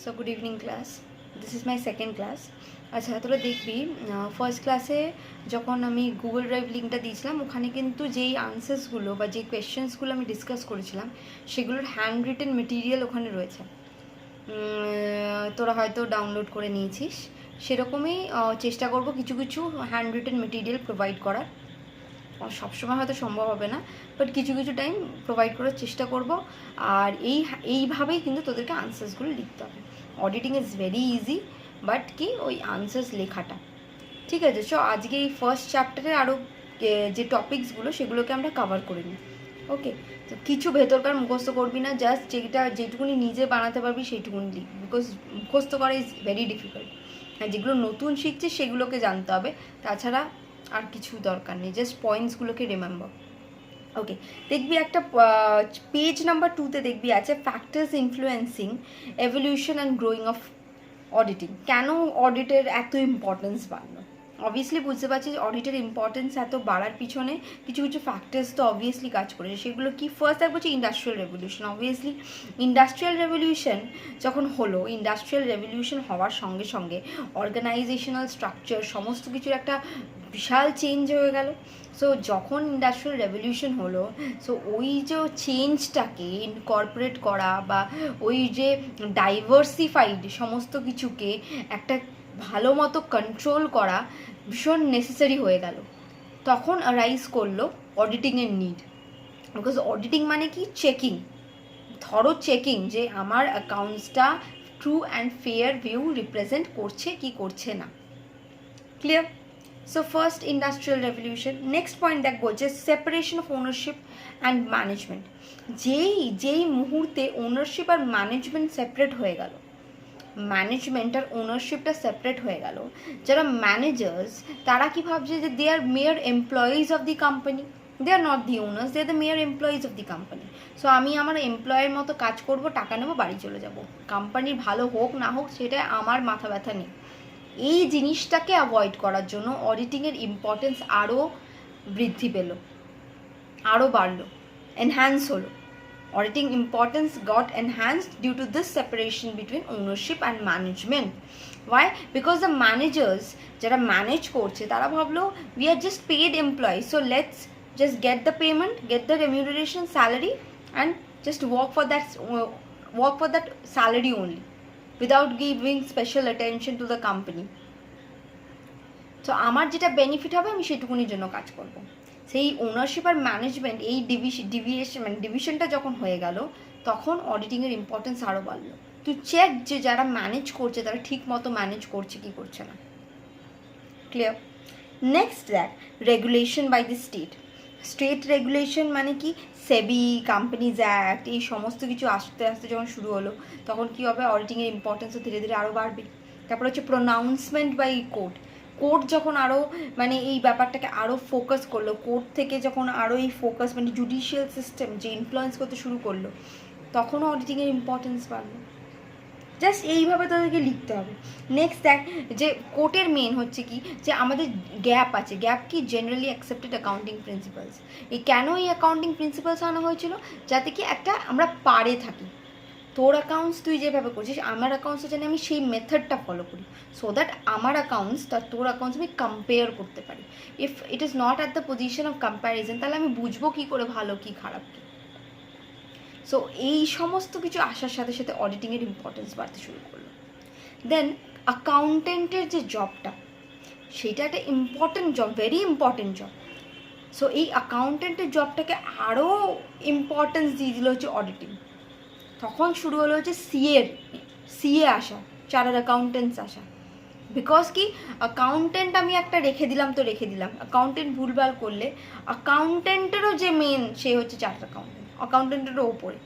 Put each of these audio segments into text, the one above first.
So good evening class. This is my second class. আচ্ছা তোরা দেখবি ফার্স্ট ক্লাসে যখন আমি গুগল ড্রাইভ লিঙ্কটা দিয়েছিলাম ওখানে কিন্তু যেই আনসার্সগুলো বা যেই কোয়েশ্চেন্সগুলো আমি ডিসকাস করেছিলাম সেগুলোর হ্যান্ড রিটেন মেটেরিয়াল ওখানে রয়েছে। তোরা হয়তো ডাউনলোড করে নিয়েছিস, সেরকমই চেষ্টা করব কিছু কিছু হ্যান্ড রিটেন মেটেরিয়াল প্রোভাইড করার। সবসময় হয়তো সম্ভব হবে না, বাট কিছু কিছু টাইম প্রোভাইড করার চেষ্টা করব। আর এইভাবেই কিন্তু তোদেরকে আনসার্সগুলো লিখতে হবে। Auditing is very easy, but কি ওই আনসার্স লেখাটা ঠিক আছে। সো আজকে এই ফার্স্ট চ্যাপ্টারের আরও যে টপিকসগুলো সেগুলোকে আমরা কভার করে নিই। ওকে, তো কিছু ভেতরকার মুখস্থ করবি না, জাস্ট যেটুকুনি নিজে বানাতে পারবি সেইটুকুনি লিখ, বিকজ মুখস্থ করা ইজ ভেরি ডিফিকাল্ট। হ্যাঁ, যেগুলো নতুন শিখছিস সেগুলোকে জানতে হবে, তাছাড়া আর কিছু দরকার নেই, জাস্ট পয়েন্টসগুলোকে রিমেম্বার। ওকে, দেখবি একটা পেজ নাম্বার 2তে দেখবি আছে factors influencing evolution and growing of auditing. কেন অডিটের এত ইম্পর্টেন্স বাড়লো? অবভিয়াসলি বুঝতে পারছিস অডিটের ইম্পর্টেন্স এত বাড়ার পিছনে কিছু কিছু ফ্যাক্টরস তো অবভিয়াসলি কাজ করেছে। সেগুলো কি? ফার্স্ট দেখবো হচ্ছে industrial revolution. Obviously industrial revolution যখন হলো, ইন্ডাস্ট্রিয়াল রেভলিউশন হওয়ার সঙ্গে সঙ্গে অর্গানাইজেশনাল স্ট্রাকচার সমস্ত কিছুর একটা বিশাল চেঞ্জ হয়ে গেল। সো যখন ইন্ডাস্ট্রিয়াল রেভলিউশন হলো, সো ওই যে চেঞ্জটাকে ইনকর্পোরেট করা বা ওই যে ডাইভার্সিফাইড সমস্ত কিছুকে একটা ভালো মতো কন্ট্রোল করা ভীষণ নেসেসারি হয়ে গেল। তখন অ্যারাইজ করলো অডিটিংয়ের নিড। বিকজ অডিটিং মানে কি? চেকিং, থরো চেকিং যে আমার অ্যাকাউন্টসটা true and fair view represent করছে কি করছে না। Clear? So first industrial revolution. Next point দেখবো যে separation of ownership and management. যেই মুহূর্তে ওনারশিপ আর ম্যানেজমেন্ট সেপারেট হয়ে গেল, ম্যানেজমেন্ট আর ওনারশিপটা সেপারেট হয়ে গেল, যারা ম্যানেজার্স তারা কি ভাবছে যে they are mere employees of the company, they are not the owners, they are the mere employees of the company. So আমি আমার এমপ্লয়ের মতো কাজ করব, টাকা নেবো, বাড়ি চলে যাব। কোম্পানির ভালো হোক না হোক সেটা আমার মাথা ব্যথা নেই। এই জিনিসটাকে অ্যাভয়েড করার জন্য অডিটিংয়ের ইম্পর্টেন্স আরও বৃদ্ধি পেল, আরও বাড়লো, এনহ্যান্স হলো। Auditing importance got enhanced due to this separation between ownership and management. Why? Because the managers যারা ম্যানেজ করছে তারা ভাবলো we are just paid employees, so let's just get the payment, get the remuneration, salary, and just work for that salary only without giving special attention to the company. So আমার যেটা benefit হবে আমি সেটুকুনির জন্য কাজ করব। সেই ownership আর management এই ডিভিশনটা যখন হয়ে গেল, তখন অডিটিংয়ের ইম্পর্টেন্স আরও বাড়লো। তুই চেক যে যারা ম্যানেজ করছে তারা ঠিক মতো ম্যানেজ করছে কি করছে না। ক্লিয়ার? নেক্সট দেখ regulation by the state regulation মানে কি? সেবি, কোম্পানিজ অ্যাক্ট, এই সমস্ত কিছু আস্তে আস্তে যখন শুরু হলো তখন কী হবে? অডিটিংয়ের ইম্পর্টেন্সও ধীরে ধীরে আরও বাড়বে। তারপর হচ্ছে প্রোনাউন্সমেন্ট বাই কোর্ট যখন আরও মানে এই ব্যাপারটাকে আরও ফোকাস করলো, কোর্ট থেকে যখন আরও এই ফোকাস মানে জুডিশিয়াল সিস্টেম যে ইনফ্লুয়েন্স করতে শুরু করলো, তখনও অডিটিংয়ের ইম্পর্টেন্স বাড়লো। জাস্ট এইভাবে তাদেরকে লিখতে হবে। নেক্সট দেখ যে কোর্টের মেন হচ্ছে কি যে আমাদের গ্যাপ আছে। গ্যাপ কি? Generally accepted accounting principles. কেন এই অ্যাকাউন্টিং প্রিন্সিপালস আনা হয়েছিল? যাতে কি একটা আমরা পারে থাকি। তোর অ্যাকাউন্টস তুই যেভাবে করছিস, আমার অ্যাকাউন্টসে যেন আমি সেই মেথডটা ফলো করি, সো দ্যাট আমার অ্যাকাউন্টস আর তোর অ্যাকাউন্টস আমি কম্পেয়ার করতে পারি। If it is not at the position of comparison, তাহলে আমি বুঝবো কী করে ভালো কী খারাপ কী। সো এই সমস্ত কিছু আসার সাথে সাথে অডিটিংয়ের ইম্পর্টেন্স বাড়তে শুরু করলো। দেন অ্যাকাউন্টেন্টের যে জবটা, সেটা একটা important job, very important job. So এই অ্যাকাউন্টেন্টের জবটাকে আরও ইম্পর্টেন্স দিয়ে দিল হচ্ছে অডিটিং। তখন শুরু হলো হচ্ছে সিএ আসা, চার্টার্ড অ্যাকাউন্টেন্টস আসা। বিকজ কি অ্যাকাউন্টেন্ট আমি একটা রেখে দিলাম, অ্যাকাউন্টেন্ট ভুলভাল করলে অ্যাকাউন্টেন্টেরও যে মেন সে হচ্ছে চার্টার্ড অ্যাকাউন্টেন্টেরও ওপরে।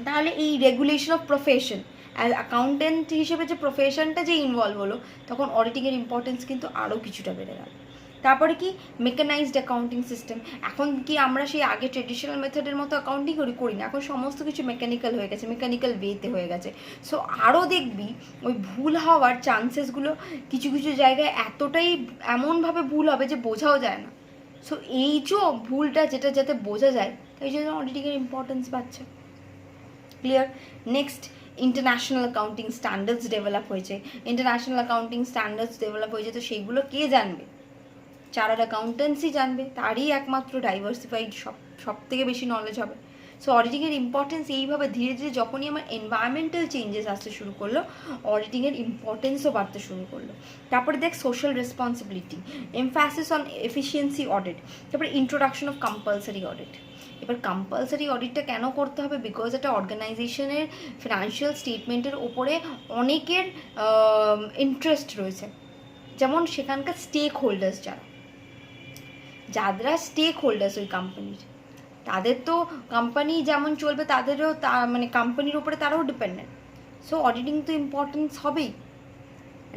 তাহলে এই regulation of profession as accountant হিসেবে যে প্রফেশনটা যে ইনভলভ হলো, তখন অডিটিংয়ের ইম্পর্টেন্স কিন্তু আরও কিছুটা বেড়ে গেল। তারপরে কি মেকানাইজড অ্যাকাউন্টিং সিস্টেম। এখন কি আমরা সেই আগে ট্রেডিশনাল মেথডের মতো অ্যাকাউন্টিং করি না, এখন সমস্ত কিছু মেকানিক্যাল হয়ে গেছে, মেকানিক্যাল ওয়েতে হয়ে গেছে। সো আরও দেখবি ওই ভুল হওয়ার চান্সেসগুলো কিছু কিছু জায়গায় এতটাই এমনভাবে ভুল হবে যে বোঝাও যায় না। সো এই যে ভুলটা যেটা যাতে বোঝা যায়, তাই জন্য অডিটিংয়ের ইম্পর্টেন্স বাড়ছে। Clear? Next international accounting standards develop হয়েছে, তো সেইগুলো কে জানবে? চার্টার্ড অ্যাকাউন্টেন্টসই জানবে, তারই একমাত্র ডাইভার্সিফাইড সব থেকে বেশি নলেজ হবে। সো অডিটিংয়ের ইম্পর্টেন্স এইভাবে ধীরে ধীরে যখনই আমার এনভায়রনমেন্টাল চেঞ্জেস আসতে শুরু করলো, অডিটিংয়ের ইম্পর্টেন্সও বাড়তে শুরু করলো। তারপরে দেখ social responsibility, emphasis on efficiency audit, তারপরে ইন্ট্রোডাকশন অফ কম্পালসারি অডিট। এবার কম্পালসারি অডিটটা কেন করতে হবে? বিকজ একটা অর্গানাইজেশনের ফিনান্সিয়াল স্টেটমেন্টের ওপরে অনেকের ইন্টারেস্ট রয়েছে। যেমন সেখানকার স্টেক হোল্ডার্স যারা স্টেক হোল্ডার্স ওই কোম্পানির, তাদের তো কোম্পানি যেমন চলবে তাদেরও মানে কোম্পানির উপরে তারাও ডিপেন্ডেন্ট। সো অডিটিং তো ইম্পর্টেন্স হবেই।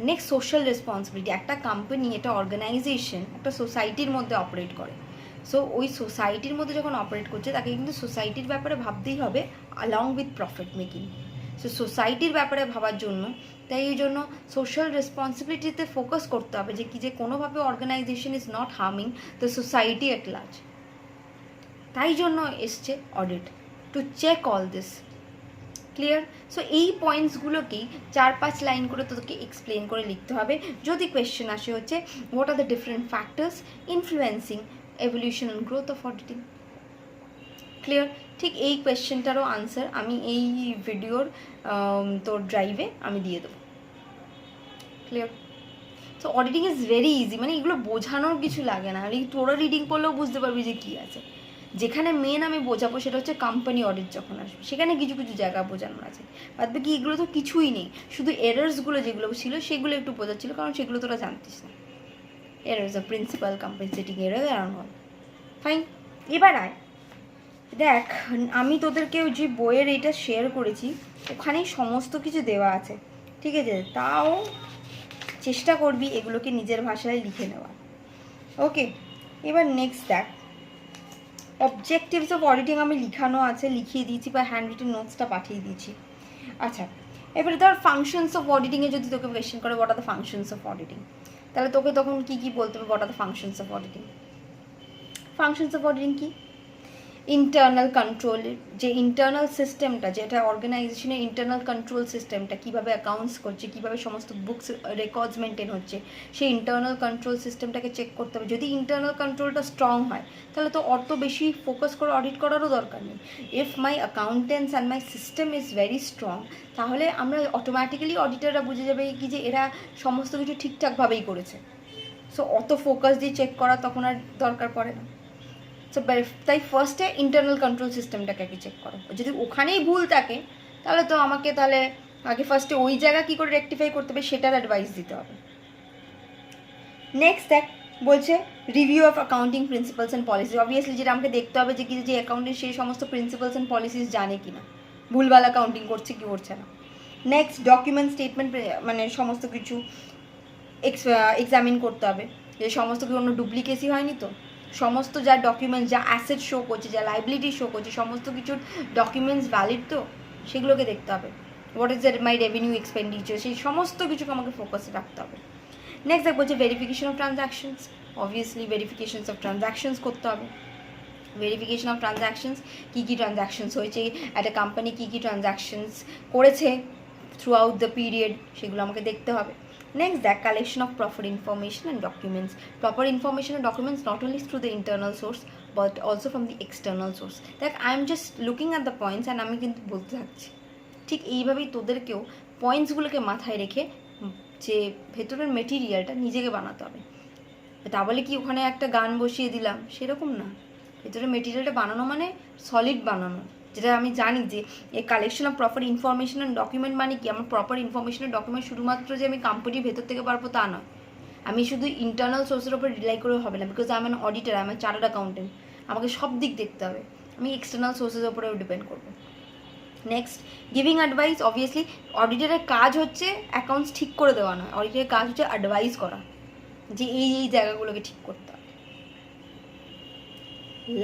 নেক্সট সোশ্যাল রেসপন্সিবিলিটি, একটা কোম্পানি, একটা অর্গানাইজেশন একটা সোসাইটির মধ্যে অপারেট করে। সো ওই সোসাইটির মধ্যে যখন অপারেট করছে তাকে কিন্তু সোসাইটির ব্যাপারে ভাবতেই হবে along with profit making. So সোসাইটির ব্যাপারে ভাবার জন্য তাই এই জন্য সোশ্যাল রেসপন্সিবিলিটিতে ফোকাস করতে হবে যে কোনোভাবে organisation is not harming the society at large. তাই জন্য এসছে audit, to check all this. Clear? So এই পয়েন্টসগুলোকেই 4-5 লাইন করে তোকে এক্সপ্লেন করে লিখতে হবে। যদি কোয়েশ্চেন আসে হচ্ছে what are the different factors influencing evolution and growth of auditing. Clear? ঠিক এই কোয়েশ্চেনটারও আনসার আমি এই ভিডিওর তোর ড্রাইভে আমি দিয়ে দেবো। Clear? So auditing is very easy, মানে এগুলো বোঝানোর কিছু লাগে না, আর এই তোরা রিডিং করলেও বুঝতে পারবি যে কী আছে। যেখানে মেন আমি বোঝাবো সেটা হচ্ছে কোম্পানি অডিট যখন আসবে, সেখানে কিছু কিছু জায়গা বোঝানোর আছে, বাদ বাকি এগুলো তো কিছুই নেই। শুধু এরার্সগুলো যেগুলো ছিল সেগুলো একটু বোঝাচ্ছিল, কারণ সেগুলো তোরা জানতিস না। Errors of principal compensating error around all. Fine, এবার আয় দেখ, আমি তোদেরকে যে বইয়ের এটা শেয়ার করেছি ওখানেই সমস্ত কিছু দেওয়া আছে, ঠিক আছে? তাও চেষ্টা করবি এগুলোকে নিজের ভাষায় লিখে নেওয়া। ওকে, এবার নেক্সট দেখ, অবজেক্টিভস অফ অডিটিং আমি লিখানো আছে, লিখিয়ে দিয়েছি বা হ্যান্ড রিটেন নোটসটা পাঠিয়ে দিয়েছি। আচ্ছা, এবারে ধর ফাংশনস অফ অডিটিংয়ে যদি তোকে কোয়েশ্চেন করে what are the functions of auditing, তাহলে তোকে তখন কী কী বলতে হবে? What are the functions of auditing? Functions of auditing কি? ইন্টারনাল কন্ট্রোল, যে ইন্টারনাল সিস্টেমটা, যেটা অর্গানাইজেশনের ইন্টারনাল কন্ট্রোল সিস্টেমটা কীভাবে অ্যাকাউন্টস করছে, কীভাবে সমস্ত বুকস রেকর্ডস মেনটেন হচ্ছে, সেই ইন্টারনাল কন্ট্রোল সিস্টেমটাকে চেক করতে হবে। যদি ইন্টারনাল কন্ট্রোলটা স্ট্রং হয় তাহলে তো অত বেশি ফোকাস করে অডিট করারও দরকার নেই। If my accountants and my system is very strong, তাহলে আমরা অটোমেটিক্যালি অডিটাররা বুঝে যাবে কি যে এরা সমস্ত কিছু ঠিকঠাকভাবেই করেছে। সো অত ফোকাস দিয়ে চেক করা তখন আর দরকার পড়ে না। সো তাই ফার্স্টে ইন্টারনাল কন্ট্রোল সিস্টেমটাকে আগে চেক করো। যদি ওখানেই ভুল থাকে তাহলে তো আমাকে তাহলে আগে ফার্স্টে ওই জায়গা কী করে রেকটিফাই করতে হবে সেটার অ্যাডভাইস দিতে হবে। নেক্সট দেখ, বলছে review of accounting principles and policy. Obviously যেটা আমাকে দেখতে হবে যে অ্যাকাউন্টিং সেই সমস্ত প্রিন্সিপালস অ্যান্ড পলিসিস জানে কি না, ভুলভাল অ্যাকাউন্টিং করছে কি করছে না। নেক্সট ডকুমেন্ট স্টেটমেন্ট, মানে সমস্ত কিছু এক্সামিন করতে হবে যে সমস্ত কিছু অন্য ডুপ্লিকেসি হয়নি তো, সমস্ত যা ডকুমেন্টস, যা অ্যাসেট শো করছে, যা লাইবিলিটি শো করছে, সমস্ত কিছুর ডকুমেন্টস ভ্যালিড তো, সেগুলোকে দেখতে হবে। What is my revenue expenditure, সেই সমস্ত কিছুকে আমাকে ফোকাসে রাখতে হবে। নেক্সট দেখ বলছে verification of transactions. Obviously verifications of transactions করতে হবে। ভেরিফিকেশন অফ ট্রানজ্যাকশনস, কী কী ট্রানজ্যাকশনস হয়েছে, একটা কোম্পানি কী কী ট্রানজ্যাকশনস করেছে থ্রু আউট দ্য পিরিয়ড, সেগুলো আমাকে দেখতে হবে। Next, the collection of proper information and documents. Proper information and documents not only through the internal source but also from the external source. That I am just looking at the points and আমি কিন্তু বলতে থাকছি। ঠিক এইভাবেই তোদেরকেও পয়েন্টসগুলোকে মাথায় রেখে যে ভেতরের মেটেরিয়ালটা নিজেকে বানাতে হবে। তা বলে কি ওখানে একটা গান বসিয়ে দিলাম সেরকম না, ভেতরের মেটেরিয়ালটা বানানো মানে সলিড বানানো। যেটা আমি জানি যে এই collection of proper information and document মানে কি, আমার প্রপার ইনফরমেশন অ্যান্ড ডকুমেন্ট শুধুমাত্র যে আমি কোম্পানির ভেতর থেকে পারবো তা নয়, আমি শুধু ইন্টারনাল সোর্সের উপর রিলাই করে হবে না, because I am an auditor, I am an chartered accountant, আমাকে সব দিক দেখতে হবে, আমি এক্সটার্নাল সোর্সের উপরেও ডিপেন্ড করবো। Next, giving advice. অবভিয়াসলি অডিটারের কাজ হচ্ছে অ্যাকাউন্টস ঠিক করে দেওয়া নয়, অডিটারের কাজ হচ্ছে অ্যাডভাইস করা যে এই এই জায়গাগুলোকে ঠিক করতে হবে।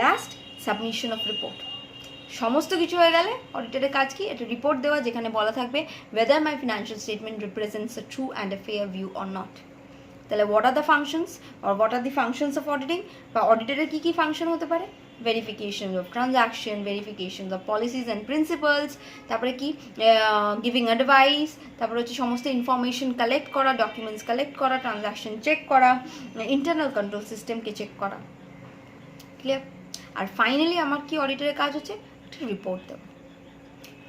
Last, submission of report. সমস্ত কিছু হয়ে গেলে অডিটারের কাজ কি, একটা রিপোর্ট দেওয়া যেখানে বলা থাকবে whether my financial statement represents a true and a fair view or not. তাহলে what are the functions or what are the functions of auditing, বা অডিটারের কী কী ফাংশন হতে পারে, verification of transaction, verification of policies and principles, তারপরে কি giving advice, তারপরে হচ্ছে সমস্ত information collect করা, ডকুমেন্টস কালেক্ট করা, ট্রানজাকশন চেক করা, ইন্টারনাল কন্ট্রোল সিস্টেমকে চেক করা। ক্লিয়ার? আর ফাইনালি আমার কি অডিটরের কাজ হচ্ছে, একটা রিপোর্ট দেবো।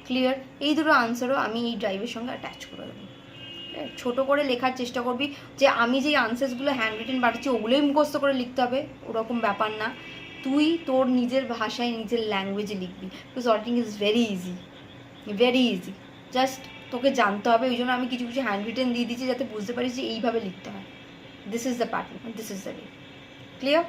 ক্লিয়ার? এই দুটো আনসারও আমি এই ড্রাইভের সঙ্গে অ্যাটাচ করে দেবো। ছোটো করে লেখার চেষ্টা করবি, যে আমি যেই আনসার্সগুলো হ্যান্ড রিটেন পাঠাচ্ছি ওগুলোই মুখস্থ করে লিখতে হবে, ওরকম ব্যাপার না। তুই তোর নিজের ভাষায় নিজের ল্যাঙ্গুয়েজে লিখবি, because auditing is very easy, very easy. Just তোকে জানতে হবে, ওই জন্য আমি কিছু কিছু হ্যান্ড রিটেন দিয়ে দিচ্ছি যাতে বুঝতে পারিস যে এইভাবে লিখতে হয়। This is the pattern, this is the way. Clear?